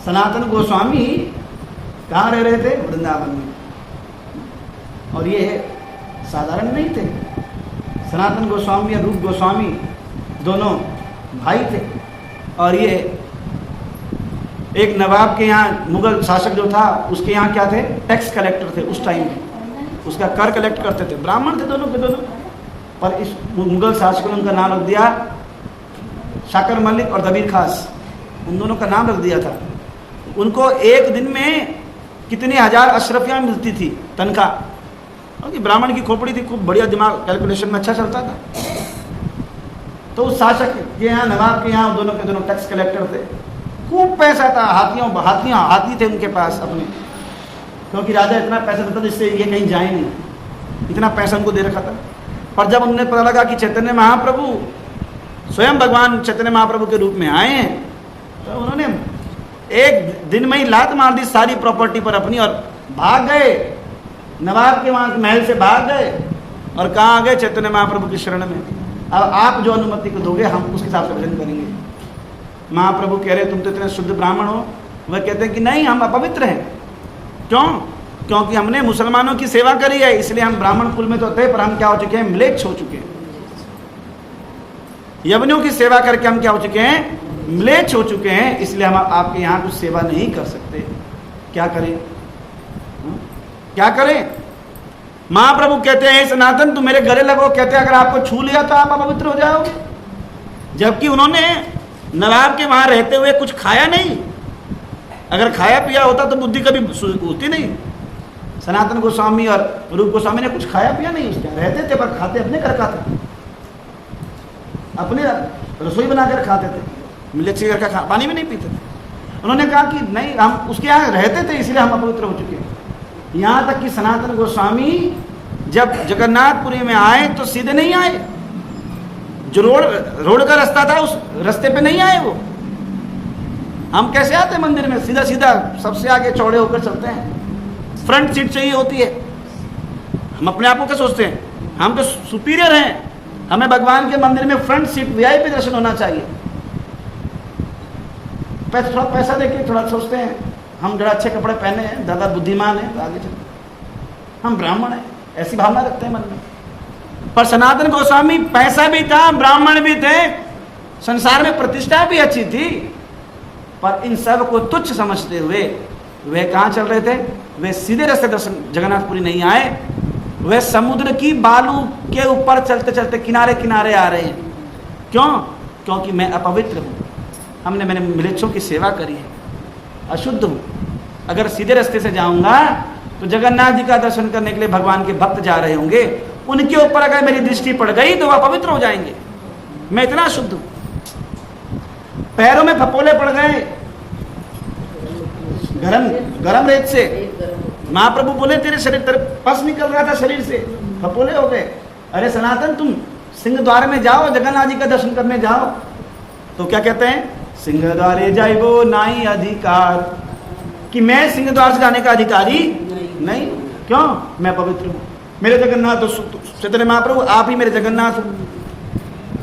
सनातन गोस्वामी कहाँ रह रहे थे? वृंदावन में। और ये साधारण नहीं थे। सनातन गोस्वामी और रूप गोस्वामी दोनों भाई थे। और ये एक नवाब के यहाँ, मुगल शासक जो था उसके यहाँ क्या थे? टैक्स कलेक्टर थे उस टाइम में, उसका कर कलेक्ट करते थे। ब्राह्मण थे दोनों के दोनों। पर इस मुगल शासकों ने उनका नाम रख दिया शाकर मलिक और दबीर खास, उन दोनों का नाम रख दिया था। उनको एक दिन में कितनी हजार अशरफियाँ मिलती थी तनख्वाह, क्योंकि ब्राह्मण की खोपड़ी थी, खूब बढ़िया दिमाग कैलकुलेशन में अच्छा चलता था। तो उस शासक के यहाँ, नवाब के यहाँ, दोनों के दोनों टैक्स कलेक्टर थे। खूब पैसा था, हाथी थे उनके पास अपने, क्योंकि राजा इतना पैसा देता जिससे ये कहीं जाए नहीं, इतना पैसा उनको दे रखा था। पर जब उन्हें पता लगा कि चैतन्य महाप्रभु स्वयं भगवान चैतन्य महाप्रभु के रूप में आए हैं, तो उन्होंने एक दिन में ही लात मार दी सारी प्रॉपर्टी पर अपनी और भाग गए। नवाब के वहाँ महल से भाग गए और कहाँ आ गए? चैतन्य महाप्रभु की शरण में। अब आप जो अनुमति को दोगे हम उसके हिसाब से भजन करेंगे। महाप्रभु कह रहे तुम तो इतने शुद्ध ब्राह्मण हो। वह कहते हैं कि नहीं, हम अपवित्र हैं। क्यों? क्योंकि हमने मुसलमानों की सेवा करी है, इसलिए हम ब्राह्मण कुल में तो थे, पर हम क्या हो चुके हैं? म्लेच्छ हो चुके हैं। यवनियों की सेवा करके हम क्या हो चुके हैं? म्लेच्छ हो चुके हैं, इसलिए हम आपके यहाँ कुछ सेवा नहीं कर सकते। क्या करें? क्या करें? महाप्रभु कहते हैं सनातन तुम मेरे गले लगो। कहते हैं अगर आपको छू लिया तो आप अपवित्र हो जाओगे। जबकि उन्होंने नवाब के वहां रहते हुए कुछ खाया नहीं। अगर खाया पिया होता तो बुद्धि कभी होती नहीं। सनातन गोस्वामी और रूप गोस्वामी ने कुछ खाया पिया नहीं, उसके रहते थे, पर खाते अपने घर का थे, अपने रसोई बनाकर खाते थे, मिलेट से घर का पानी भी नहीं पीते थे। उन्होंने कहा कि नहीं, हम उसके यहाँ रहते थे इसलिए हम अपवित्र हो चुके हैं। यहाँ तक कि सनातन गोस्वामी जब जगन्नाथपुरी में आए तो सीधे नहीं आए, जो रोड का रास्ता था उस रास्ते पे नहीं आए वो। हम कैसे आते हैं मंदिर में? सीधा सीधा सबसे आगे चौड़े होकर चलते हैं, फ्रंट सीट चाहिए होती है। हम अपने आप को क्या सोचते हैं? हम तो सुपीरियर हैं, हमें भगवान के मंदिर में फ्रंट सीट वीआईपी दर्शन होना चाहिए। थोड़ा पैसा देके थोड़ा सोचते हैं हम जरा अच्छे कपड़े पहने हैं, ज़्यादा बुद्धिमान है तो आगे चलते, हम ब्राह्मण हैं, ऐसी भावना रखते हैं मन में। पर सनातन गोस्वामी पैसा भी था, ब्राह्मण भी थे, संसार में प्रतिष्ठा भी अच्छी थी, पर इन सब को तुच्छ समझते हुए वे कहाँ चल रहे थे? वे सीधे रास्ते दर्शन जगन्नाथपुरी नहीं आए, वे समुद्र की बालू के ऊपर चलते चलते किनारे किनारे आ रहे हैं। क्यों? क्योंकि मैं अपवित्र हूँ, मैंने म्लेच्छों की सेवा करी है, अशुद्ध हूँ। अगर सीधे रास्ते से जाऊंगा तो जगन्नाथ जी का दर्शन करने के लिए भगवान के भक्त जा रहे होंगे, उनके ऊपर अगर मेरी दृष्टि पड़ गई तो वह पवित्र हो जाएंगे। मैं इतना अशुद्ध हूँ। पैरों में फपोले पड़ गए गरम रेत से। महाप्रभु बोले तेरे शरीर, तेरे पस निकल रहा था शरीर से, फपोले हो गए। अरे सनातन तुम सिंह द्वार में जाओ, जगन्नाथ जी का दर्शन करने जाओ। तो क्या कहते हैं? सिंह द्वारे जाइबो नाई अधिकार, कि मैं सिंह द्वार से जाने का अधिकारी नहीं। क्यों? मैं पवित्र हूँ। मेरे जगन्नाथ तो चैतन्य महाप्रभु आप ही मेरे जगन्नाथ,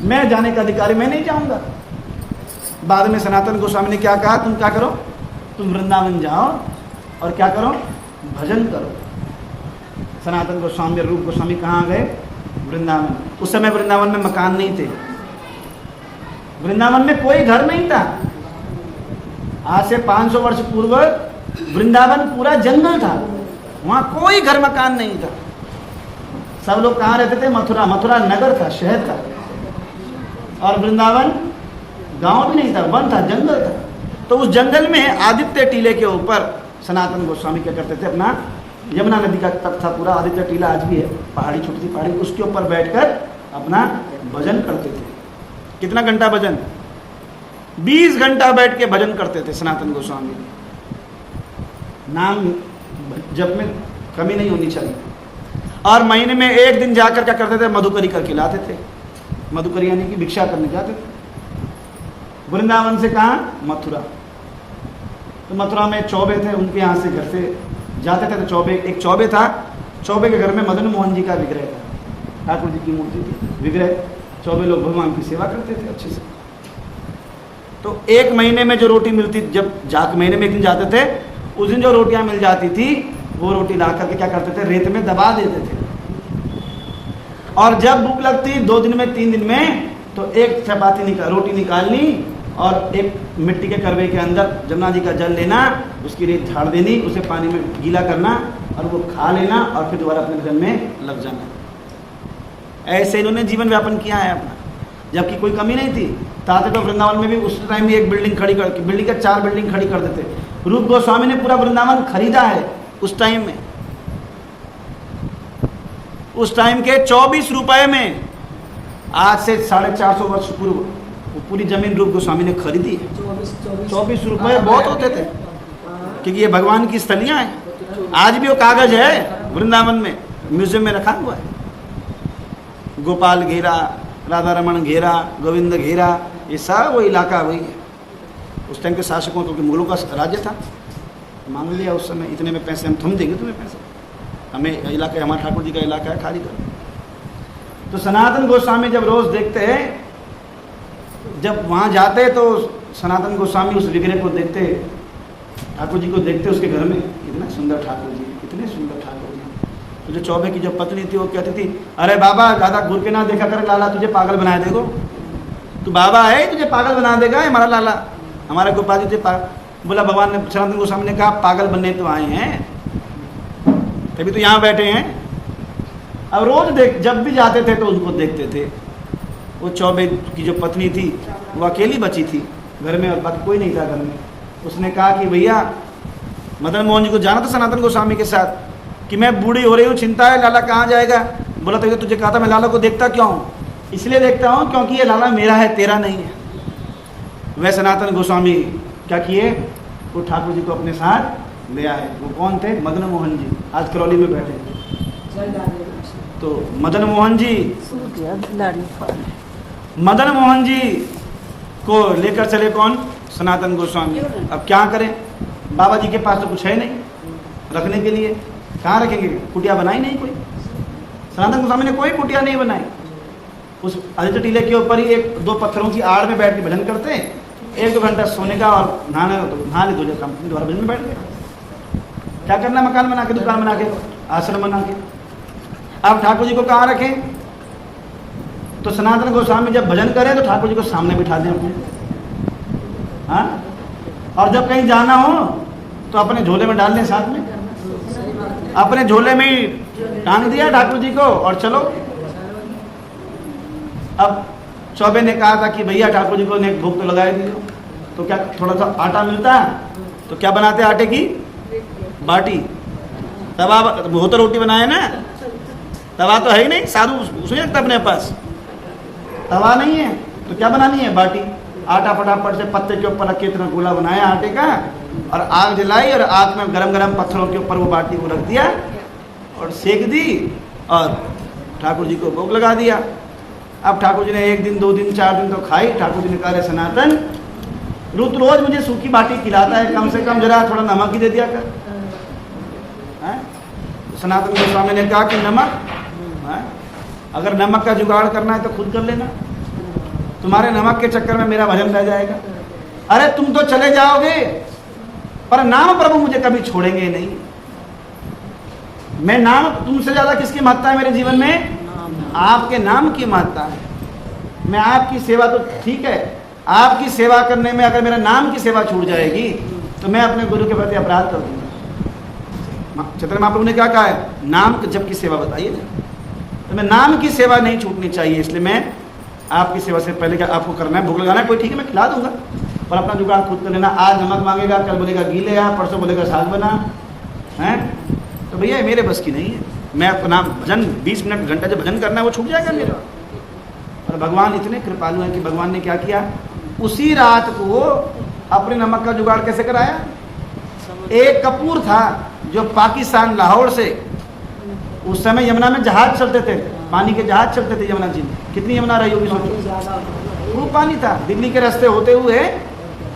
मैं जाने का अधिकारी, मैं नहीं जाऊंगा। बाद में सनातन गोस्वामी ने क्या कहा? तुम क्या करो? तुम वृंदावन जाओ और क्या करो? भजन करो। सनातन गोस्वामी और रूप गोस्वामी कहाँ गए? वृंदावन। उस समय वृंदावन में मकान नहीं थे, वृंदावन में कोई घर नहीं था। आज से 500 वर्ष पूर्व वृंदावन पूरा जंगल था, वहां कोई घर मकान नहीं था। सब लोग कहाँ रहते थे? मथुरा। मथुरा नगर था, शहर था, और वृंदावन गांव भी नहीं था, वन था, जंगल था। तो उस जंगल में आदित्य टीले के ऊपर सनातन गोस्वामी क्या करते थे? अपना यमुना नदी का तट था पूरा, आदित्य टीला आज भी है, पहाड़ी, छोटी सी पहाड़ी, उसके ऊपर बैठकर अपना भजन करते थे। कितना घंटा भजन? 20 घंटा बैठ के भजन करते थे सनातन गोस्वामी। नाम जप में कमी नहीं होनी चाहिए। और महीने में एक दिन जाकर क्या करते थे? मधुकरी करके लाते थे। मधुकरी यानी कि भिक्षा करने जाते थे। वृंदावन से कहाँ? मथुरा। तो मथुरा में चौबे थे, उनके यहाँ से घर से जाते थे। तो चौबे, एक चौबे था, चौबे के घर में मदन मोहन जी का विग्रह था, ठाकुर जी की मूर्ति थी, विग्रह। चौबे लोग भगवान की सेवा करते थे अच्छे से। तो एक महीने में जो रोटी मिलती, जब महीने में एक दिन जाते थे, उस दिन जो रोटियां मिल जाती थी वो रोटी ला करके क्या करते थे, रेत में दबा देते थे। और जब भूख लगती 2 दिन में 3 दिन में, तो एक चपाती रोटी निकालनी और एक मिट्टी के करवे के अंदर जमुना जी का जल लेना, उसकी रेत झाड़ देनी, उसे पानी में गीला करना और वो खा लेना और फिर दोबारा अपने भजन में लग जाना। ऐसे इन्होंने जीवन व्यापन किया है अपना, जबकि कोई कमी नहीं थी। ताते तो वृंदावन में भी उस टाइम भी एक बिल्डिंग खड़ी कर, बिल्डिंग के 4 बिल्डिंग खड़ी कर देते। रूप गोस्वामी ने पूरा वृंदावन खरीदा है उस टाइम में, उस टाइम के 24 रुपए में। आज से 450 वर्ष पूर्व वो पूरी जमीन रूप गोस्वामी ने खरीदी है। 24 रुपए बहुत होते थे, क्योंकि ये भगवान की स्थलियां हैं। आज भी वो कागज है वृंदावन में, म्यूजियम में रखा हुआ है। गोपाल घेरा, राधा रमन घेरा, गोविंद घेरा, ये सब वो इलाका वही है। उस टाइम के शासकों, क्योंकि मुगलों का राज्य था, मांग लिया उस समय, इतने में पैसे हम देंगे तुम्हें पैसे, हमें इलाका, हमारे ठाकुर जी का इलाका है, खाली करो। तो सनातन गोस्वामी जब रोज देखते हैं, जब वहाँ जाते तो सनातन गोस्वामी उस विग्रह को देखते, ठाकुर जी को देखते उसके घर में, कितना सुंदर ठाकुर जी, कितने सुंदर ठाकुर जी। तो जो चौबे की जो पत्नी थी वो कहती थी, अरे बाबा ज़्यादा घूर के ना देखा कर, लाला तुझे पागल बना देगो, तू बाबा है तुझे पागल बना देगा हमारा लाला, हमारे गोपाल जी तुझे पागल। बोला भगवान ने, सनातन गोस्वामी ने कहा, पागल बनने तो आए हैं, तभी तो यहाँ बैठे हैं। अब रोज देख, जब भी जाते थे तो उनको देखते थे। वो चौबे की जो पत्नी थी वो अकेली बची थी घर में, और बाकी कोई नहीं था घर में। उसने कहा कि भैया मदन मोहन जी को जाना था सनातन गोस्वामी के साथ, कि मैं बूढ़ी हो रही हूँ, चिंता है, लाला कहाँ जाएगा। बोला तो तुझे कहा था मैं लाला को देखता क्यों हूँ, इसलिए देखता हूँ क्योंकि ये लाला मेरा है, तेरा नहीं है। वह सनातन गोस्वामी क्या किए, वो ठाकुर जी को अपने साथ ले आए। वो कौन थे, मदन मोहन जी, आज करौली में बैठे। तो मदन मोहन जी को लेकर चले कौन, सनातन गोस्वामी। अब क्या करें, बाबा जी के पास तो कुछ है नहीं रखने के लिए, कहाँ रखेंगे, कुटिया बनाई नहीं कोई, सनातन गोस्वामी ने कोई कुटिया नहीं बनाई। उस आदित्य टीले के ऊपर ही 1-2 पत्थरों की आड़ में बैठ के भजन करते हैं, 1-2 घंटा सोने का और नहाने तो नहा ले, 2 कंपनी द्वारा भजन में बैठ गए। क्या करना, मकान बना के, दुकान बना के, आश्रम बना के। अब ठाकुर जी को कहाँ रखें, तो सनातन गोस्वामी जब भजन करें तो ठाकुर जी को सामने बिठा दें अपने, हाँ। और जब कहीं जाना हो तो अपने झोले में डाल लें, साथ में अपने झोले में ही टांग दिया ठाकुर जी को और चलो। अब चौबे ने कहा था कि भैया ठाकुर जी को ने भूख तो लगाए दियो, तो क्या थोड़ा सा आटा मिलता है तो क्या बनाते, आटे की बाटी। तवा, वो तो रोटी बनाए ना, तवा तो है ही नहीं, साधु उसमें लगता अपने पास, तवा नहीं है तो क्या बनानी है, बाटी। आटा फटाफट से पत्ते के ऊपर रख के इतना गोला बनाया आटे का, और आग जलाई और आग में गरम गरम पत्थरों के ऊपर वो बाटी को रख दिया और सेक दी और ठाकुर जी को भोग लगा दिया। अब ठाकुर जी ने 1 दिन 2 दिन 4 दिन तो खाई। ठाकुर जी ने कहा, सनातन रोज मुझे सूखी बाटी खिलाता है, कम से कम जरा थोड़ा नमक ही दे दिया कर। सनातन गोस्वामी ने कहा कि नमक, अगर नमक का जुगाड़ करना है तो खुद कर लेना, तुम्हारे नमक के चक्कर में मेरा भजन रह जाएगा। अरे तुम तो चले जाओगे पर नाम प्रभु मुझे कभी छोड़ेंगे नहीं। मैं नाम, तुमसे ज्यादा किसकी महत्ता है मेरे जीवन में, आपके नाम की महत्ता है। मैं आपकी सेवा तो ठीक है, आपकी सेवा करने में अगर मेरा नाम की सेवा छूट जाएगी तो मैं अपने गुरु के प्रति अपराध कर दूंगा। चैतन्य महाप्रभु ने क्या कहा है, नाम जब की सेवा बताइए ना, तो मैं नाम की सेवा नहीं छूटनी चाहिए। इसलिए मैं आपकी सेवा से पहले क्या आपको करना है, भूख लगाना है, कोई ठीक है मैं खिला दूंगा, पर अपना जुगाड़ खुद कर लेना। आज नमक मांगेगा, कल बोलेगा घी ले आ, परसों बोलेगा साग बना, है तो भैया मेरे बस की नहीं है। मैं अपना भजन 20 मिनट घंटा जब भजन करना है वो छूट जाएगा मेरा। और भगवान इतने कृपालु हैं कि भगवान ने क्या किया, उसी रात को अपने नमक का जुगाड़ कैसे कराया। एक कपूर था जो पाकिस्तान लाहौर से, उस समय यमुना में जहाज चलते थे, पानी के जहाज चलते थे यमुना जी में। कितनी यमुना रही होगी सोचो, खूब पानी था। दिल्ली के रास्ते होते हुए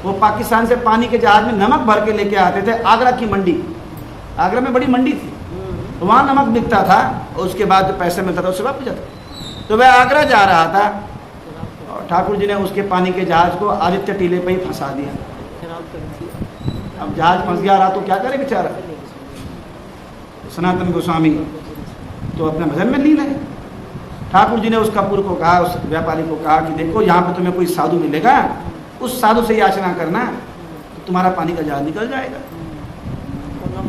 वो पाकिस्तान से पानी के जहाज में नमक भर के लेके आते थे। आगरा की मंडी, आगरा में बड़ी मंडी थी, तो वहाँ नमक बिकता था, और उसके बाद जो पैसे मिलता था उससे वापस जाता। तो वह आगरा जा रहा था और ठाकुर जी ने उसके पानी के जहाज को आदित्य टीले पे ही फंसा दिया। अब जहाज फंस गया रहा तो क्या करे बेचारा। सनातन गोस्वामी तो अपने भजन में लीन है। ठाकुर जी ने उस कपूर को कहा, उस व्यापारी को कहा कि देखो यहाँ पे तुम्हें कोई साधु मिलेगा, उस साधु से याचना करना तो तुम्हारा पानी का जहाज निकल जाएगा।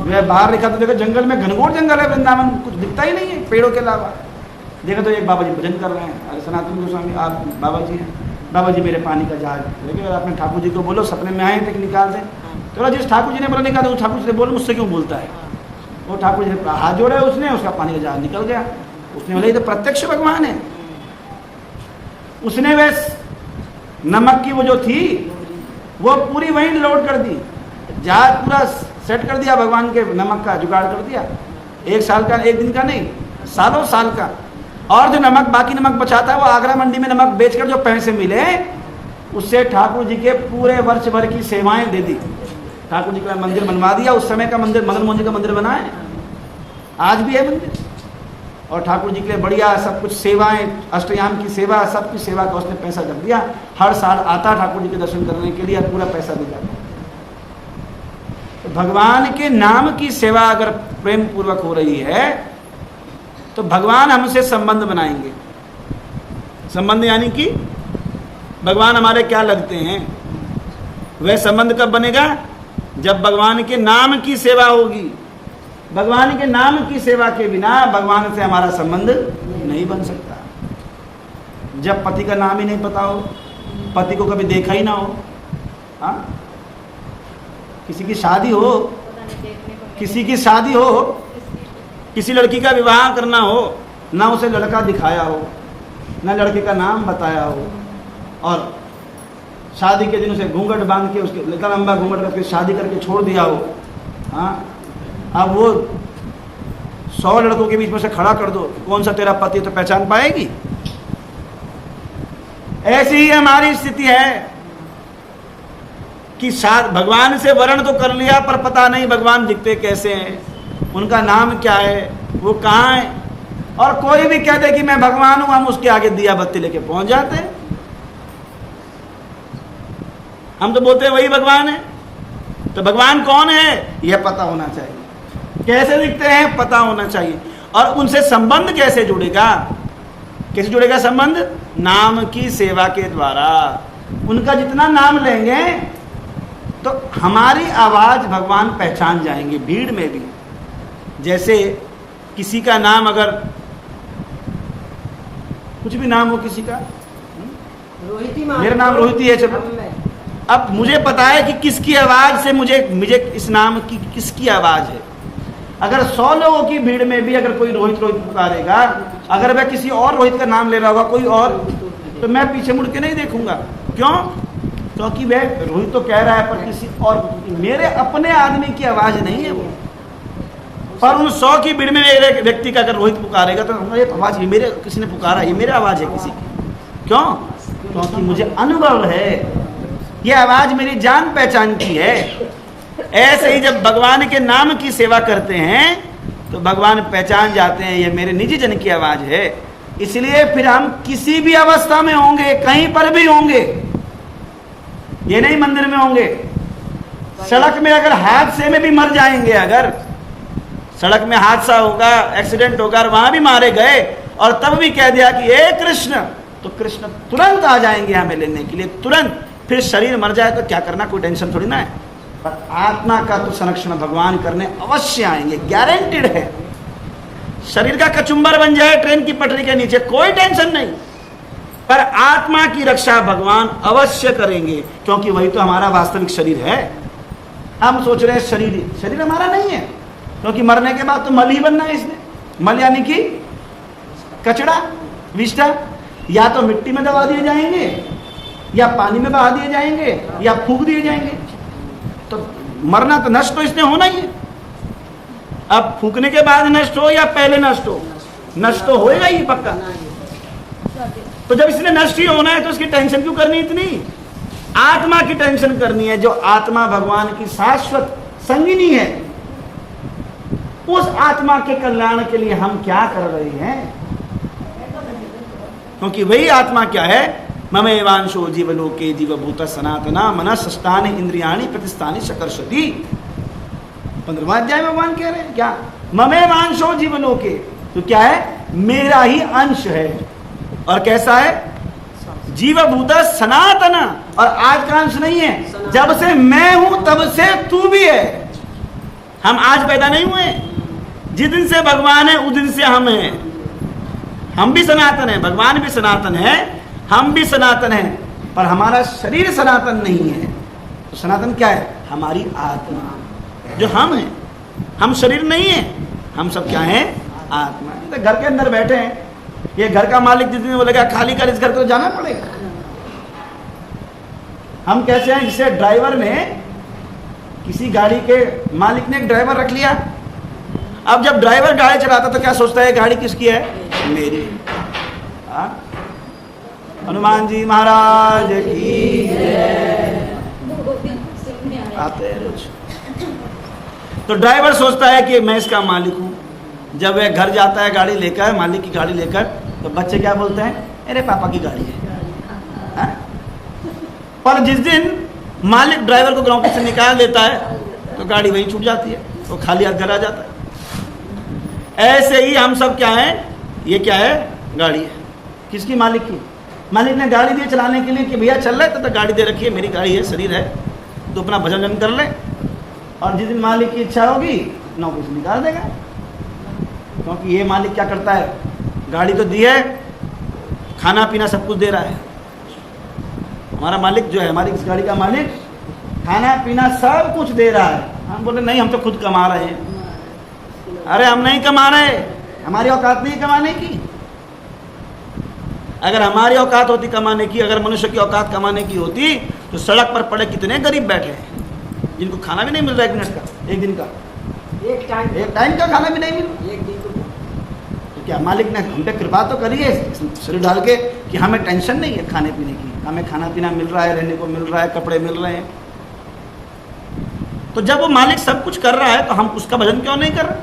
वह बाहर लिखा तो देखो जंगल में, घनघोर जंगल है वृंदावन, कुछ दिखता ही नहीं है पेड़ों के अलावा। देखो तो एक बाबा जी भजन कर रहे हैं, अरे सनातन गोस्वामी आप बाबा जी हैं, बाबा जी मेरे पानी का जहाज। लेकिन अगर आपने ठाकुर जी को बोलो सपने में आए थे कि निकाल दें, तो जिस ठाकुर जी ने बोला निकाल दो, ठाकुर जी से बोलो मुझसे क्यों बोलता है। वो ठाकुर जी ने हाथ जोड़े, उसने उसका पानी का जहाज निकल गया। उसने बोला ये तो प्रत्यक्ष भगवान है। उसने वह नमक की वो जो थी वो पूरी वहीं लोड कर दी, जहाज पूरा सेट कर दिया, भगवान के नमक का जुगाड़ कर दिया। 1 साल का, 1 दिन का नहीं, सालों साल का। और जो नमक, बाकी नमक बचा था वो आगरा मंडी में नमक बेचकर जो पैसे मिले उससे ठाकुर जी के पूरे वर्ष भर की सेवाएं दे दी। ठाकुर जी का मंदिर बनवा दिया। उस समय का मंदिर मदन मोहन जी का मंदिर बना है, आज भी है मंदिर। और ठाकुर जी के लिए बढ़िया सब कुछ सेवाएं, अष्टयाम की सेवा, सब की सेवा का उसने पैसा रख दिया। हर साल आता ठाकुर जी के दर्शन करने के लिए, पूरा पैसा दे जाता। तो भगवान के नाम की सेवा अगर प्रेम पूर्वक हो रही है तो भगवान हमसे संबंध बनाएंगे। संबंध यानी कि भगवान हमारे क्या लगते हैं, वह संबंध कब बनेगा, जब भगवान के नाम की सेवा होगी। भगवान के नाम की सेवा के बिना भगवान से हमारा संबंध नहीं बन सकता। जब पति का नाम ही नहीं पता हो, पति को कभी देखा ही ना हो, हाँ, किसी की शादी हो, किसी की शादी हो, किसी लड़की का विवाह करना हो, ना उसे लड़का दिखाया हो, ना लड़के का नाम बताया हो, और शादी के दिन उसे घूंघट बांध के, उसके इतना लंबा घूंघट करके शादी करके छोड़ दिया हो, हाँ, अब वो 100 लड़कों के बीच में से खड़ा कर दो, कौन सा तेरा पति, तो पहचान पाएगी। ऐसी ही हमारी स्थिति है कि भगवान से वर्ण तो कर लिया पर पता नहीं भगवान दिखते कैसे हैं, उनका नाम क्या है, वो कहाँ है। और कोई भी कह दे कि मैं भगवान हूं, हम उसके आगे दिया बत्ती लेके पहुंच जाते हैं। हम तो बोलते हैं वही भगवान है। तो भगवान कौन है यह पता होना चाहिए, कैसे दिखते हैं पता होना चाहिए, और उनसे संबंध कैसे जुड़ेगा, कैसे जुड़ेगा संबंध, नाम की सेवा के द्वारा। उनका जितना नाम लेंगे तो हमारी आवाज भगवान पहचान जाएंगे भीड़ में भी। जैसे किसी का नाम, अगर कुछ भी नाम हो किसी का, मेरा नाम रोहिती है, चलो, अब मुझे पता है कि किसकी आवाज से मुझे इस नाम की किसकी आवाज है। अगर 100 लोगों की भीड़ में भी अगर कोई रोहित रोहित पुकारेगा, अगर वह किसी और रोहित का नाम ले रहा होगा कोई और, तो मैं पीछे मुड़ के नहीं देखूंगा। क्यों? क्योंकि वह रोहित तो कह रहा है पर किसी और, मेरे अपने आदमी की आवाज नहीं है वो। पर उन 100 की भीड़ में एक व्यक्ति का अगर रोहित पुकारेगा तो ये आवाज, ये मेरे किसी ने पुकारा, ये मेरी आवाज है किसी की। क्यों? क्योंकि मुझे अनुभव है, ये आवाज मेरी जान पहचान की है। ऐसे ही जब भगवान के नाम की सेवा करते हैं तो भगवान पहचान जाते हैं ये मेरे निजी जन की आवाज है। इसलिए फिर हम किसी भी अवस्था में होंगे, कहीं पर भी होंगे, ये नहीं मंदिर में होंगे, सड़क में अगर हादसे में भी मर जाएंगे, अगर सड़क में हादसा होगा, एक्सीडेंट होगा, वहां भी मारे गए और तब भी कह दिया कि हे कृष्ण, तो कृष्ण तुरंत आ जाएंगे हमें लेने के लिए, तुरंत। फिर शरीर मर जाए तो क्या करना, कोई टेंशन थोड़ी ना है, पर आत्मा का तो संरक्षण भगवान करने अवश्य आएंगे, गारंटेड है। शरीर का कचुम्बर बन जाए ट्रेन की पटरी के नीचे, कोई टेंशन नहीं, पर आत्मा की रक्षा भगवान अवश्य करेंगे, क्योंकि वही तो हमारा वास्तविक शरीर है। हम सोच रहे हैं शरीर हमारा नहीं है, क्योंकि मरने के बाद तो मल ही बनना है इसने। मल यानी कि कचड़ा, विष्ठा, या तो मिट्टी में दबा दिए जाएंगे, या पानी में बहा दिए जाएंगे, या फूंक दिए जाएंगे। तो मरना तो, नष्ट तो इसने होना ही है। अब फूकने के बाद नष्ट हो या पहले नष्ट हो, नष्ट तो होएगा ही पक्का। तो जब इसने नष्ट ही होना है तो उसकी टेंशन क्यों करनी इतनी? आत्मा की टेंशन करनी है, जो आत्मा भगवान की शाश्वत संगिनी है। उस आत्मा के कल्याण के लिए हम क्या कर रहे हैं? क्योंकि वही आत्मा क्या है, ममेवांशो जीवलोके जीवभूत सनातना मनस्सष्टानि इंद्रियाणि प्रतिष्ठानि शकर्षति। 15वां अध्याय में भगवान कह रहे हैं क्या, ममेवांशो जीवलोके, तो क्या है, मेरा ही अंश है। और कैसा है, जीवभूत सनातन, और आज का अंश नहीं है, जब से मैं हूं तब से तू भी है। हम आज पैदा नहीं हुए, जिस दिन से भगवान है उस दिन से हम हैं। हम भी सनातन हैं, भगवान भी सनातन है, हम भी सनातन हैं, पर हमारा शरीर सनातन नहीं है। तो सनातन क्या है, हमारी आत्मा जो हम हैं। हम शरीर नहीं है, हम सब क्या हैं, आत्मा। तो घर के अंदर बैठे हैं, ये घर का मालिक जिस दिन बोलेगा खाली कर, इस घर को जाना पड़ेगा। हम कैसे हैं, जिसे ड्राइवर ने, किसी गाड़ी के मालिक ने एक ड्राइवर रख लिया। अब जब ड्राइवर गाड़ी चलाता तो क्या सोचता है, गाड़ी किसकी है, मेरी। हनुमान जी महाराज की आते हैं रोज। तो ड्राइवर सोचता है कि मैं इसका मालिक हूं। जब वह घर जाता है गाड़ी लेकर, मालिक की गाड़ी लेकर, तो बच्चे क्या बोलते हैं, अरे पापा की गाड़ी है। पर जिस दिन मालिक ड्राइवर को ग्राउंड से निकाल देता है तो गाड़ी वहीं छूट जाती है, तो खाली हाथ घर आ जाता है। ऐसे ही हम सब क्या हैं, ये क्या है, गाड़ी है। किसकी, मालिक की। मालिक ने गाड़ी दी चलाने के लिए कि भैया चल रहे, तो गाड़ी दे रखी है, मेरी गाड़ी है, शरीर है, तो अपना भजन कर ले। और जिस दिन मालिक की इच्छा होगी नौकरी से निकाल देगा, क्योंकि ये मालिक क्या करता है, गाड़ी तो दी है, खाना पीना सब कुछ दे रहा है। हमारा मालिक जो है, हमारी इस गाड़ी का मालिक, खाना पीना सब कुछ दे रहा है। हम बोले नहीं, हम तो खुद कमा रहे हैं। अरे हम नहीं कमा रहे, हमारी औकात नहीं कमाने की। अगर हमारी औकात होती कमाने की, अगर मनुष्य की औकात कमाने की होती, तो सड़क पर पड़े कितने गरीब बैठे हैं जिनको खाना भी नहीं मिल रहा, 1 मिनट का, 1 दिन का, एक टाइम का खाना भी नहीं मिल रहा। तो क्या मालिक ने हम पे कृपा तो करी है शरीर डाल के कि हमें टेंशन नहीं है खाने पीने की, हमें खाना पीना मिल रहा है, रहने को मिल रहा है, कपड़े मिल रहे हैं। तो जब वो मालिक सब कुछ कर रहा है तो हम उसका भजन क्यों नहीं कर रहे।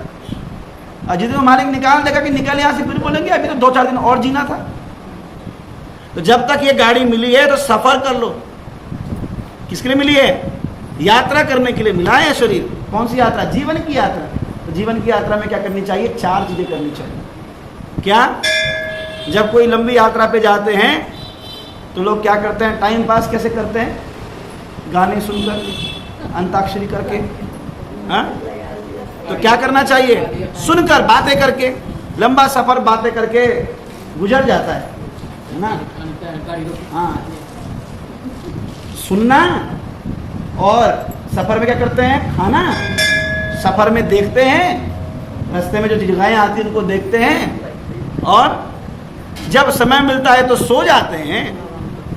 और जिस दिन वो मालिक निकाल देगा कि निकल यहाँ से, फिर बोलेंगे अभी तो 2-4 दिन और जीना था। तो जब तक ये गाड़ी मिली है तो सफर कर लो। किसके लिए मिली है, यात्रा करने के लिए मिला है शरीर। कौन सी यात्रा, जीवन की यात्रा। तो जीवन की यात्रा में क्या करनी चाहिए, 4 चीजें करनी चाहिए। क्या, जब कोई लंबी यात्रा पे जाते हैं तो लोग क्या करते हैं, टाइम पास कैसे करते हैं, गाने सुनकर, अंताक्षरी करके। हाँ, तो क्या करना चाहिए, सुनकर, बातें करके। लंबा सफर बातें करके गुजर जाता है ना। हाँ, सुनना, और सफर में क्या करते हैं, खाना। सफर में देखते हैं, रास्ते में जो जगहें आती हैं उनको देखते हैं, और जब समय मिलता है तो सो जाते हैं,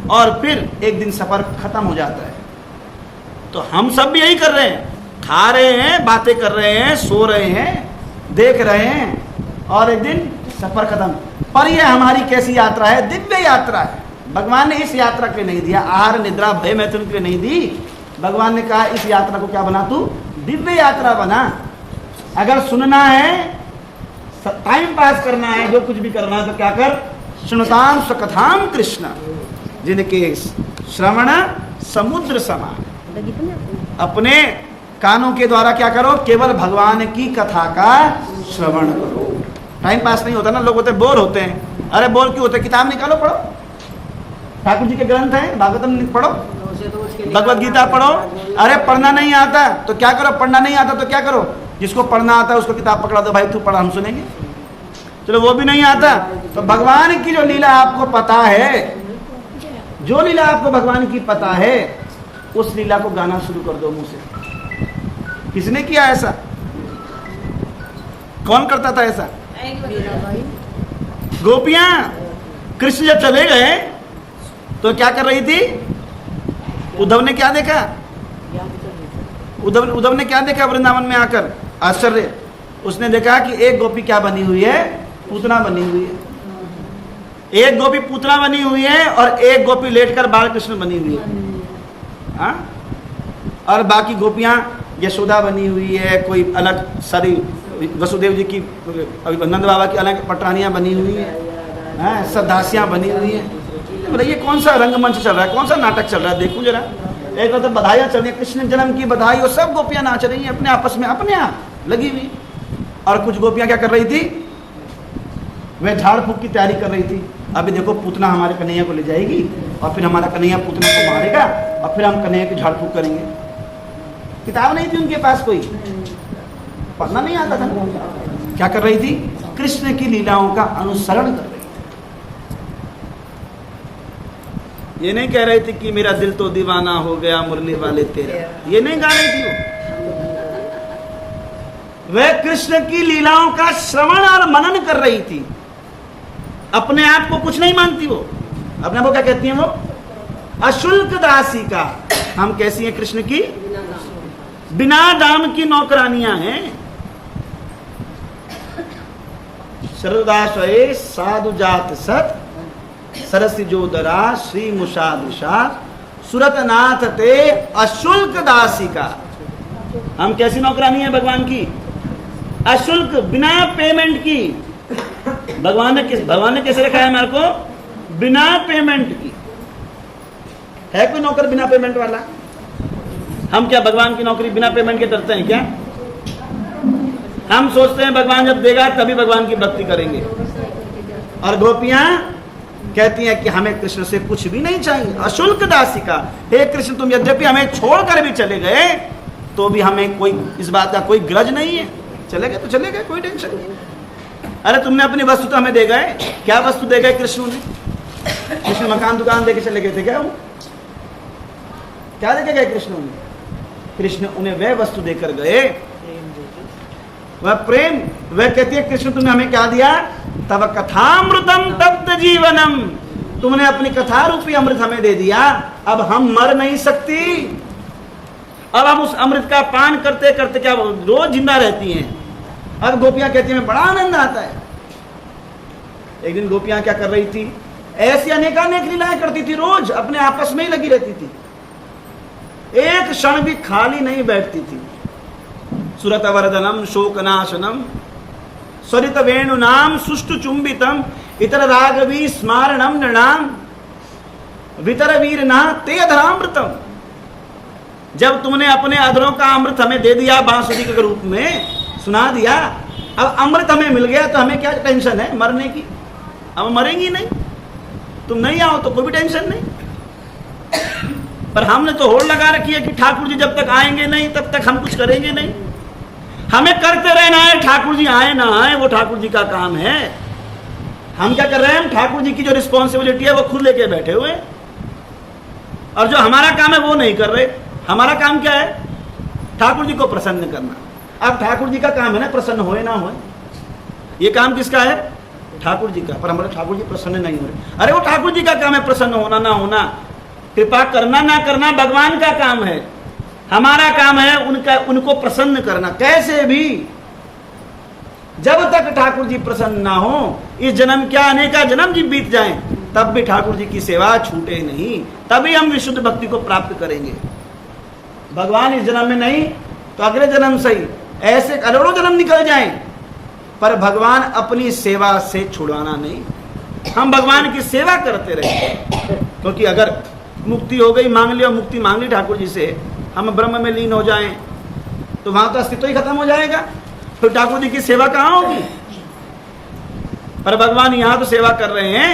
और फिर एक दिन सफर खत्म हो जाता है। तो हम सब भी यही कर रहे हैं, खा रहे हैं, बातें कर रहे हैं, सो रहे हैं, देख रहे हैं, और एक दिन सफर खत्म। पर यह हमारी कैसी यात्रा है, दिव्य यात्रा है। भगवान ने इस यात्रा के लिए नहीं दिया, आहार निद्रा भय मैथुन के लिए नहीं दी। भगवान ने कहा इस यात्रा को क्या बना, तू दिव्य यात्रा बना। अगर सुनना है, टाइम पास करना है, जो कुछ भी करना है, तो क्या कर, सुनताम स्वकथाम कृष्ण, जिनके श्रवण समुद्र समान। अपने कानों के द्वारा क्या करो, केवल भगवान की कथा का श्रवण करो। टाइम पास नहीं होता ना, लोग होते बोर होते हैं। अरे बोर क्यों होते, किताब निकालो, पढ़ो, ठाकुर जी के ग्रंथ हैं, भागवतम पढ़ो, भगवत गीता पढ़ो। अरे पढ़ना नहीं आता तो क्या करो, पढ़ना नहीं आता तो क्या करो, जिसको पढ़ना आता है उसको किताब पकड़ा दो, भाई तू पढ़ा, हम सुनेंगे। चलो वो भी नहीं आता तो भगवान की जो लीला आपको पता है, जो लीला आपको भगवान की पता है, उस लीला को गाना शुरू कर दो मुंह से। किसने किया ऐसा, कौन करता था ऐसा, गोपियां। कृष्ण जब चले गए तो क्या कर रही थी, उद्धव ने क्या देखा, उद्धव ने क्या देखा वृंदावन में आकर, आश्चर्य। उसने देखा कि एक गोपी क्या बनी हुई है, पूतना बनी हुई है। एक गोपी पूतना बनी हुई है और एक गोपी लेटकर बाल कृष्ण बनी हुई है। हाँ, और बाकी गोपियां यशोदा बनी हुई है, कोई अलग सारी वसुदेव जी की, नंद बाबा की अलग पटरानियां बनी हुई है, सब दासियां बनी हुई है। बोला ये कौन सा रंगमंच चल रहा है, कौन सा नाटक चल रहा है, देखूं जरा। एक तो बधाइयाँ चल रही है, कृष्ण जन्म की बधाई, और सब गोपियां नाच रही हैं अपने आपस में, अपने आप लगी हुई। और कुछ गोपियां क्या कर रही थी, वह झाड़ फूक की तैयारी कर रही थी। अभी देखो पूतना हमारे कन्हैया को ले जाएगी और फिर हमारा कन्हैया पूतना को मारेगा और फिर हम कन्हैया की झाड़ फूक करेंगे। किताब नहीं थी उनके पास, कोई पढ़ना नहीं आता था। क्या कर रही थी, कृष्ण की लीलाओं का अनुसरण कर रही थी। ये नहीं कह रही थी कि मेरा दिल तो दीवाना हो गया मुरली वाले तेरा, ये नहीं गा रही थी वह कृष्ण की लीलाओं का श्रवण और मनन कर रही थी। अपने आप को कुछ नहीं मानती वो, अपने आप को क्या कहती हैं वो, अशुल्क दासी का। हम कैसी हैं कृष्ण की, बिना दाम की नौकरानियां हैं। शरदाश्वये साधु जात सत सरसी जोदरा श्री मुषादिशा सुरतनाथ ते अशुल्क दासी का। हम कैसी नौकरानी है भगवान की, अशुल्क, बिना पेमेंट की। भगवान ने कैसे रखा है हमारे को, बिना पेमेंट की। है कोई नौकर बिना पेमेंट वाला? हम क्या भगवान की नौकरी बिना पेमेंट के करते हैं क्या? हम सोचते हैं भगवान जब देगा तभी भगवान की भक्ति करेंगे। और गोपियां कहती हैं कि हमें कृष्ण से कुछ भी नहीं चाहिए, अशुल्क दासी का। हे कृष्ण, तुम यद्यपि हमें छोड़कर भी चले गए तो भी हमें कोई इस बात का कोई ग्रज नहीं है। चले गए तो चले गए, कोई टेंशन नहीं। अरे तुमने अपनी वस्तु तो हमें दे गए। क्या वस्तु दे गए कृष्ण ने? कृष्ण मकान दुकान देके चले गए थे क्या? वो क्या देके गए कृष्ण ने? कृष्ण उन्हें वह वस्तु देकर गए, वह प्रेम। वह कहती है कृष्ण तुमने हमें क्या दिया, तब कथामृतम तप्त जीवनम, तुमने अपनी कथा रूपी अमृत हमें दे दिया। अब हम मर नहीं सकती, अब हम उस अमृत का पान करते करते क्या रोज जिंदा रहती हैं। अब गोपियां कहती हैं बड़ा आनंद आता है। एक दिन गोपियां क्या कर रही थी, ऐसी अनेकानेक लीलाएं करती थी, रोज अपने आपस में ही लगी रहती थी, एक क्षण भी खाली नहीं बैठती थी। सुरतवर्धनम शोकनाशनम स्वरित वेणुनाम सुष्टु चुंबितम इतर रागवी स्मारणम नृणाम वितर वीर ना ते अधरामृतम। जब तुमने अपने अधरों का अमृत हमें दे दिया बांसुरी के रूप में, सुना दिया, अब अमृत हमें मिल गया तो हमें क्या टेंशन है मरने की? अब मरेंगी नहीं, तुम नहीं आओ तो कोई भी टेंशन नहीं। पर हमने तो होड़ लगा रखी है कि ठाकुर जी जब तक आएंगे नहीं तब तक हम कुछ करेंगे नहीं। हमें करते रहना है, ठाकुर जी आए ना आए वो ठाकुर जी का काम है। हम क्या कर रहे हैं, ठाकुर जी की जो रिस्पॉन्सिबिलिटी है वो खुद लेके बैठे हुए, और जो हमारा काम है वो नहीं कर रहे। हमारा काम क्या है, ठाकुर जी को प्रसन्न करना। अब ठाकुर जी का काम है ना प्रसन्न होए ना होए, ये काम किसका है, ठाकुर जी का। पर हमारे ठाकुर जी प्रसन्न नहीं हो रहे। अरे वो ठाकुर जी का काम है प्रसन्न होना ना होना, कृपा करना ना करना भगवान का काम है। हमारा काम है उनको प्रसन्न करना कैसे भी। जब तक ठाकुर जी प्रसन्न ना हो, इस जन्म क्या अनेका जन्म जी बीत जाएं, तब भी ठाकुर जी की सेवा छूटे नहीं, तभी हम विशुद्ध भक्ति को प्राप्त करेंगे। भगवान इस जन्म में नहीं तो अगले जन्म सही, ऐसे करोड़ों जन्म निकल जाएं, पर भगवान अपनी सेवा से छुड़वाना नहीं। हम भगवान की सेवा करते रहे, क्योंकि अगर मुक्ति हो गई, मांग लिया मुक्ति मांग ली ठाकुर जी से, हम ब्रह्म में लीन हो जाएं तो वहां तो अस्तित्व ही खत्म हो जाएगा, फिर ठाकुर जी की सेवा कहां होगी। पर भगवान यहां तो सेवा कर रहे हैं,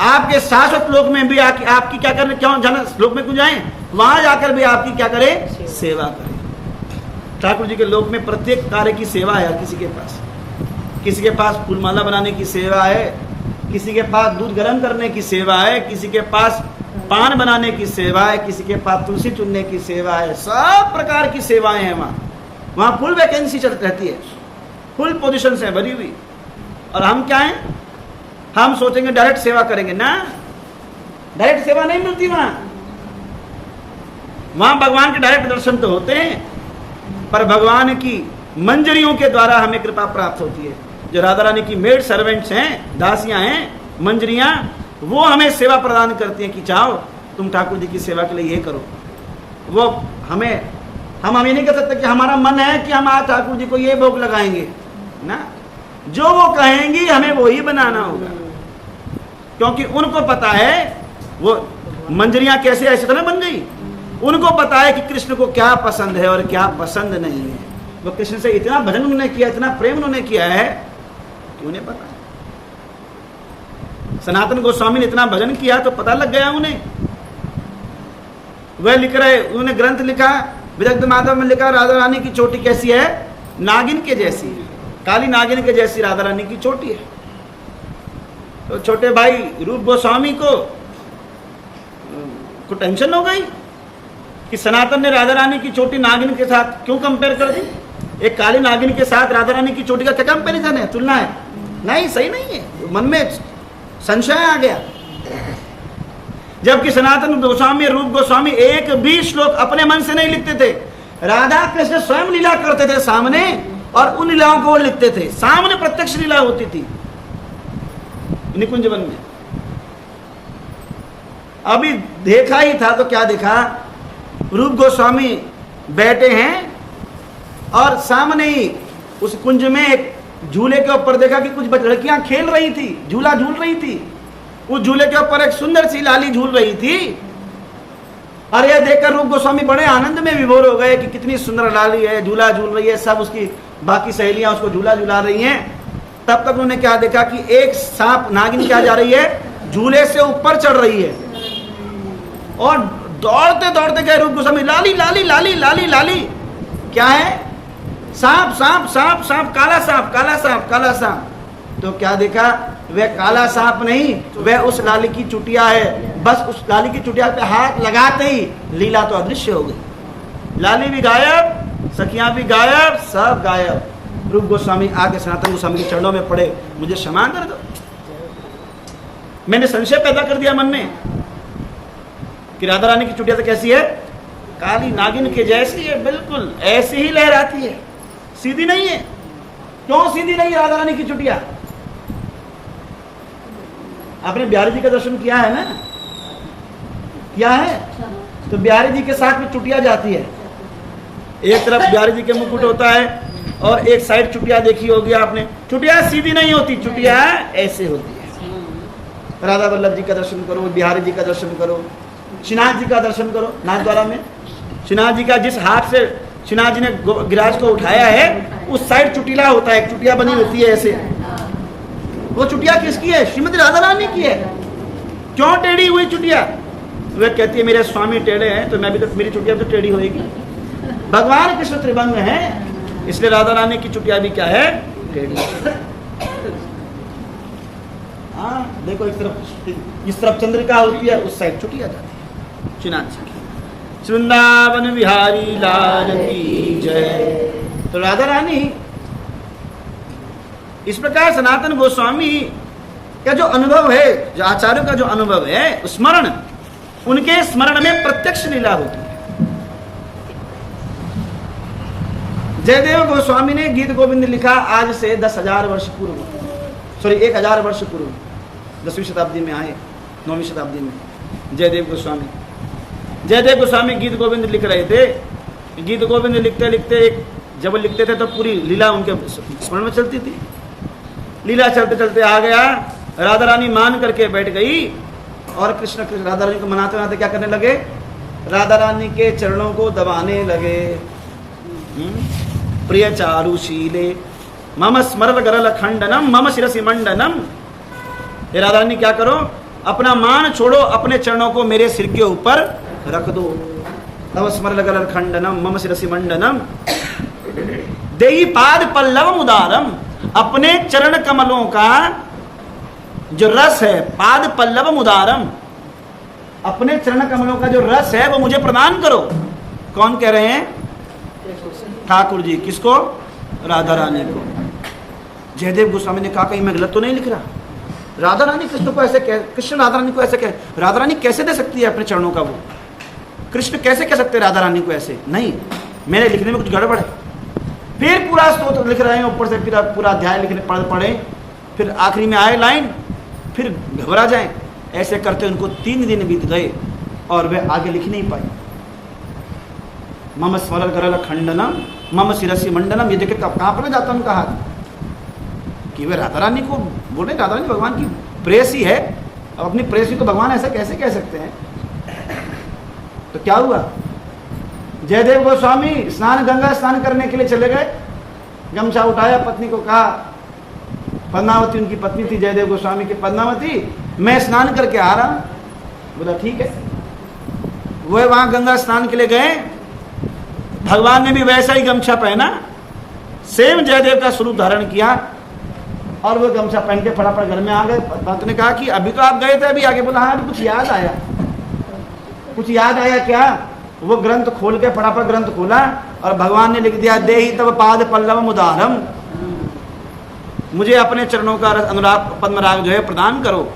आपके शाश्वत लोक में भी आपकी क्या करने, क्यों जाना लोक में क्यों जाएं, वहां जाकर भी आपकी क्या करें, सेवा करें। ठाकुर जी के लोक में प्रत्येक कार्य की सेवा है। किसी के पास फूलमाला बनाने की सेवा है, किसी के पास दूध गर्म करने की सेवा है, किसी के पास पान बनाने की सेवा है, किसी के पास तुलसी चुनने की सेवा है। सब प्रकार की सेवाएं हैं वहाँ फुल वैकेंसी चल रहती है, फुल पोजीशन से भरी हुई। और हम क्या हैं, हम सोचेंगे डायरेक्ट सेवा करेंगे ना, डायरेक्ट सेवा नहीं मिलती वहाँ भगवान के डायरेक्ट दर्शन तो होते हैं, पर भगवान की मंजरियों के द्वारा हमें कृपा प्राप्त होती है। जो राधा रानी की मेड सर्वेंट्स हैं, दासियां हैं, मंजरियां, वो हमें सेवा प्रदान करती हैं कि चाहो तुम ठाकुर जी की सेवा के लिए ये करो। वो हम ये नहीं कह सकते कि हमारा मन है कि हम आज ठाकुर जी को ये भोग लगाएंगे ना, जो वो कहेंगी हमें वो ही बनाना होगा, क्योंकि उनको पता है वो मंजरियां कैसे ऐसे तो ना बन गई। उनको पता है कि कृष्ण को क्या पसंद है और क्या पसंद नहीं है। वो कृष्ण से इतना भजन उन्होंने किया, इतना प्रेम उन्होंने किया है कि उन्हें पता है। सनातन गोस्वामी ने इतना भजन किया तो पता लग गया उन्हें। वह लिख रहे, उन्होंने ग्रंथ लिखा विदग्ध माधव में, लिखा राधा रानी की चोटी कैसी है, नागिन के जैसी, काली नागिन के जैसी राधा रानी की चोटी है। तो छोटे भाई रूप गोस्वामी को टेंशन हो गई कि सनातन ने राधा रानी की चोटी नागिन के साथ क्यों कंपेयर कर दी। एक काली नागिन के साथ राधा रानी की चोटी का क्या कंपेरिजन है, तुलना है, नहीं सही नहीं है। मन में संशय आ गया। जबकि सनातन गोस्वामी, रूप गोस्वामी एक भी श्लोक अपने मन से नहीं लिखते थे। राधा कृष्ण स्वयं लीला करते थे सामने, और उन लीलाओं को वो लिखते थे। सामने प्रत्यक्ष लीला होती थी निकुंज वन में। अभी देखा ही था तो क्या देखा, रूप गोस्वामी बैठे हैं और सामने ही उस कुंज में एक झूले के ऊपर देखा कि कुछ लड़कियां खेल रही थी, झूला झूल रही थी। उस झूले के ऊपर एक सुंदर सी लाली झूल रही थी। और यह देखकर रूप गोस्वामी बड़े आनंद में विभोर हो गए कि कितनी सुंदर लाली है, झूला झूल रही है, सब उसकी बाकी सहेलियां उसको झूला झूला रही हैं। तब तक उन्होंने क्या देखा कि एक सांप नागिन क्या जा रही है, झूले से ऊपर चढ़ रही है। और दौड़ते दौड़ते गए रूप गोस्वामी, लाली लाली लाली लाली लाली, क्या है, सांप सांप सांप सांप, काला सांप काला सांप काला सांप। तो क्या देखा, वह काला सांप नहीं, वह उस लाली की चुटिया है। बस उस लाली की चुटिया पे हाथ लगाते ही लीला तो अदृश्य हो गई। लाली भी गायब, सखियां भी गायब, सब गायब। रूप गोस्वामी आके सनातन गोस्वामी के चरणों में पड़े, मुझे क्षमा कर दो, मैंने संशय पैदा कर दिया मन में कि राधा रानी की चुटिया तो कैसी है, काली नागिन के जैसी है, बिल्कुल ऐसी ही लहराती है, सीधी नहीं है। क्यों सीधी नहीं है राधा रानी की चुटिया? आपने बिहारी जी का दर्शन किया है ना, किया है? तो बिहारी जी के साथ में चुटिया जाती है। एक तरफ बिहारी जी के मुकुट होता है और एक साइड चुटिया देखी होगी आपने। चुटिया सीधी नहीं होती, चुटिया ऐसे होती है। राधा वल्लभ जी का दर्शन करो, बिहारी जी का दर्शन करो, श्रीनाथ जी का दर्शन करो। नाथद्वारा में श्रीनाथ जी का जिस हाथ से श्रीनाथ जी ने गिराज को उठाया है, उस साइड चुटिया होता है, चुटिया बनी होती है ऐसे। वो चुटिया किसकी है? श्रीमती राधा रानी की है। क्यों टेढ़ी हुई चुटिया? वह कहती है मेरे स्वामी टेढ़े हैं तो मैं भी तो, मेरी चुटिया तो टेढ़ी होगी। भगवान कृष्ण त्रिभंग है, इसलिए राधा रानी की चुटिया भी क्या है, टेढ़ी। हाँ देखो, इस तरफ चंद्रिका होती है, उस साइड चुटिया जाती है। श्रीनाथ जी की वृंदावन बिहारी लाल की जय। तो राधा रानी इस प्रकार सनातन गोस्वामी का जो अनुभव है, जो आचार्यों का जो अनुभव है, स्मरण, उनके स्मरण में प्रत्यक्ष लीला होती है। जयदेव गोस्वामी ने गीत गोविंद लिखा आज से 10,000 वर्ष पूर्व, सॉरी 1,000 वर्ष पूर्व, 10वीं शताब्दी में आए, 9वीं शताब्दी में जयदेव गोस्वामी गीत गोविंद लिख रहे थे। गीत गोविंद लिखते लिखते जब लिखते थे तो पूरी लीला उनके स्मरण में चलती थी। लीला चलते चलते आ गया, राधा रानी मान करके बैठ गई और कृष्ण राधा रानी को मनाते मनाते क्या करने लगे, राधा रानी के चरणों को दबाने लगे। प्रिय चारुशीले मम स्मरण गरल खंडनम मम शिरसि मंडनम। हे राधा रानी क्या करो, अपना मान छोड़ो, अपने चरणों को मेरे सिर के ऊपर रख दो। तव स्मरण गरल खंडनम मम शिरसि मंडनम देई पाद पल्लव उदारम। अपने चरण कमलों का जो रस है, पाद पल्लव उदारम, अपने चरण कमलों का जो रस है वो मुझे प्रदान करो। कौन कह रहे हैं? ठाकुर जी। किसको? राधा रानी को। जयदेव गोस्वामी ने कहा कहीं मैं गलत तो नहीं लिख रहा, राधा रानी कृष्ण को ऐसे कह, कृष्ण राधा रानी को ऐसे कह, राधा रानी कैसे दे सकती है अपने चरणों का वो? कृष्ण कैसे कह सकते राधा रानी को ऐसे? नहीं, मेरे लिखने में कुछ गड़बड़ है। फिर पूरा स्तोत्र लिख रहे हैं, ऊपर से फिर पूरा अध्याय लिखने पढ़े, फिर आखिरी में आए लाइन, फिर घबरा जाए। ऐसे करते उनको 3 दिन बीत गए और वे आगे लिख नहीं पाए। मम स्मरण गरल खंडनम मम शिरसि मंडनम। ये देखे कहाँ पर जाता उनका हाथ कि वे राधा रानी को बोले, राधा रानी भगवान की प्रेयसी है, अब अपनी प्रेसी को भगवान ऐसा कैसे कह सकते हैं? तो क्या हुआ, जयदेव गोस्वामी स्नान, गंगा स्नान करने के लिए चले गए, गमछा उठाया, पत्नी को कहा, पद्मावती उनकी पत्नी थी जयदेव गोस्वामी की, पद्मावती मैं स्नान करके आ रहा हूं। बोला ठीक है। वह वहां गंगा स्नान के लिए गए, भगवान ने भी वैसा ही गमछा पहना, सेम जयदेव का स्वरूप धारण किया, और वो गमछा पहन के फटाफट घर में आ गए। भक्त ने कहा कि अभी तो आप गए थे, अभी आगे। बोला हाँ, अभी कुछ याद आया। कुछ याद आया क्या? वो ग्रंथ खोल के फटाफट ग्रंथ खोला और भगवान ने लिख दिया, देहि तव पाद पल्लवम उदारम, मुझे अपने चरणों का अनुराग पद्मराग जो है प्रदान करो।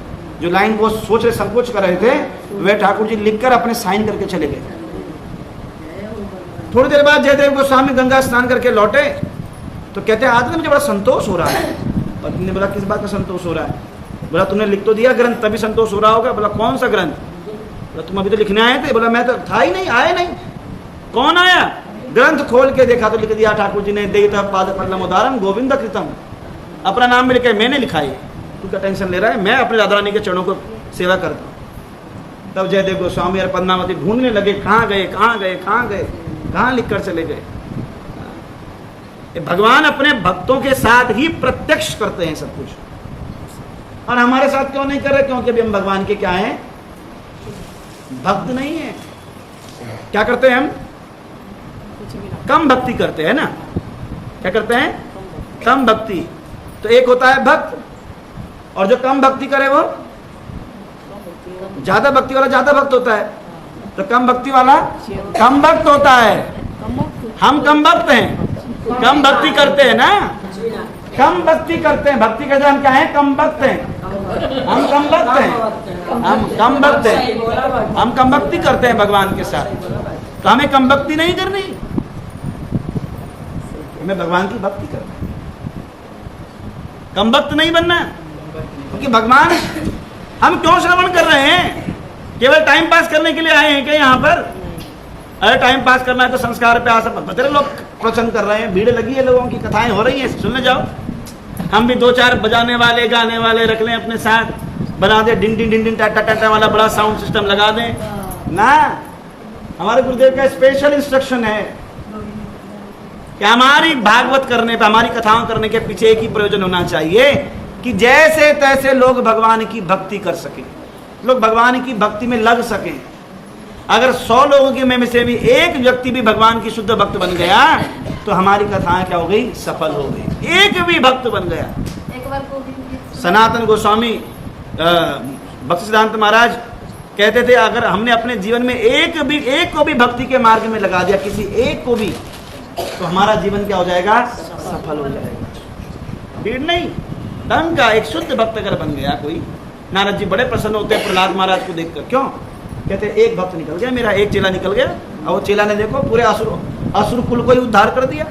जो लाइन वो सोच रहे, संकोच कर रहे थे, वे ठाकुर जी लिखकर अपने साइन करके चले गए। थोड़ी देर बाद जयदेव गोस्वामी गंगा स्नान करके लौटे तो कहते हैं, आज मुझे बड़ा संतोष हो रहा है। पत्नी ने बोला किस बात का संतोष हो रहा है? बोला तुमने लिख तो दिया ग्रंथ, तभी संतोष हो रहा होगा। बोला कौन सा ग्रंथ? बोला तुम अभी तो लिखने आए थे। बोला मैं तो था ही नहीं, आए नहीं। कौन आया? ग्रंथ खोल के देखा तो लिख दिया ठाकुर जी ने, देहितः पाद पल्लवम उदारम गोविंद कृतम, अपना नाम भी लिखा, मैंने लिखा है। तू क्या टेंशन ले रहा है? मैं अपने राधा रानी के चरणों को सेवा करता हूँ। तब जयदेव गोस्वामी और पद्मावती ढूंढने लगे, कहाँ गए, कहाँ गए, कहाँ गए, कहाँ लिख कर चले गए। भगवान अपने भक्तों के साथ ही प्रत्यक्ष करते हैं सब कुछ, और हमारे साथ क्यों नहीं कर रहे? क्योंकि अभी हम भगवान के क्या हैं? भक्त नहीं है। क्या करते हैं हम? कम भक्ति करते हैं ना। क्या करते हैं? कम भक्ति। तो एक होता है भक्त, और जो कम भक्ति करे वो ज्यादा भक्ति वाला ज्यादा भक्त होता है। तो कम भक्ति वाला कम भक्त होता है। हम कम भक्त हैं, कम भक्ति करते हैं ना, कम भक्ति करते हैं। भक्ति करते हम क्या हैं? कम भक्त हैं। हम कम भक्त हैं, हम कम भक्त हैं, हम कम भक्ति करते हैं भगवान के साथ। तो हमें कम भक्ति नहीं करनी, हमें भगवान की भक्ति करना है, कम भक्त नहीं बनना। क्योंकि भगवान, हम क्यों श्रवण कर रहे हैं? केवल टाइम पास करने के लिए आए हैं क्या यहाँ पर? अरे टाइम पास करना है तो संस्कार पे आ सकते। बतेरे लोग प्रवचन कर रहे हैं, भीड़ लगी है, लोगों की कथाएं हो रही हैं, सुनने जाओ। हम भी दो चार बजाने वाले, गाने वाले रख लें अपने साथ, बना दे डिन डिन डिन डिन टाटा टाटा वाला बड़ा साउंड सिस्टम लगा दें ना। हमारे गुरुदेव का स्पेशल इंस्ट्रक्शन है कि हमारी भागवत करने पे, हमारी कथाओं करने के पीछे एक ही प्रयोजन होना चाहिए कि जैसे तैसे लोग भगवान की भक्ति कर सकें, लोग भगवान की भक्ति में लग सकें। अगर 100 लोगों की में से भी एक व्यक्ति भी भगवान की शुद्ध भक्त बन गया तो हमारी कथाएं क्या हो गई? सफल हो गई। एक भी भक्त बन गया। सनातन गोस्वामी भक्ति सिद्धांत महाराज कहते थे, अगर हमने अपने जीवन में एक को भी भक्ति के मार्ग में लगा दिया, किसी एक को भी, तो हमारा जीवन क्या हो जाएगा? सफल हो जाएगा। भीड़ नहीं, ढंग का एक शुद्ध भक्त अगर बन गया कोई। नारद जी बड़े प्रसन्न होते हैं प्रहलाद महाराज को देखकर। क्यों? कहते एक भक्त निकल गया, मेरा एक चेला निकल गया। और वो चेला ने देखो पूरे असुर कुल को ही उद्धार कर दिया।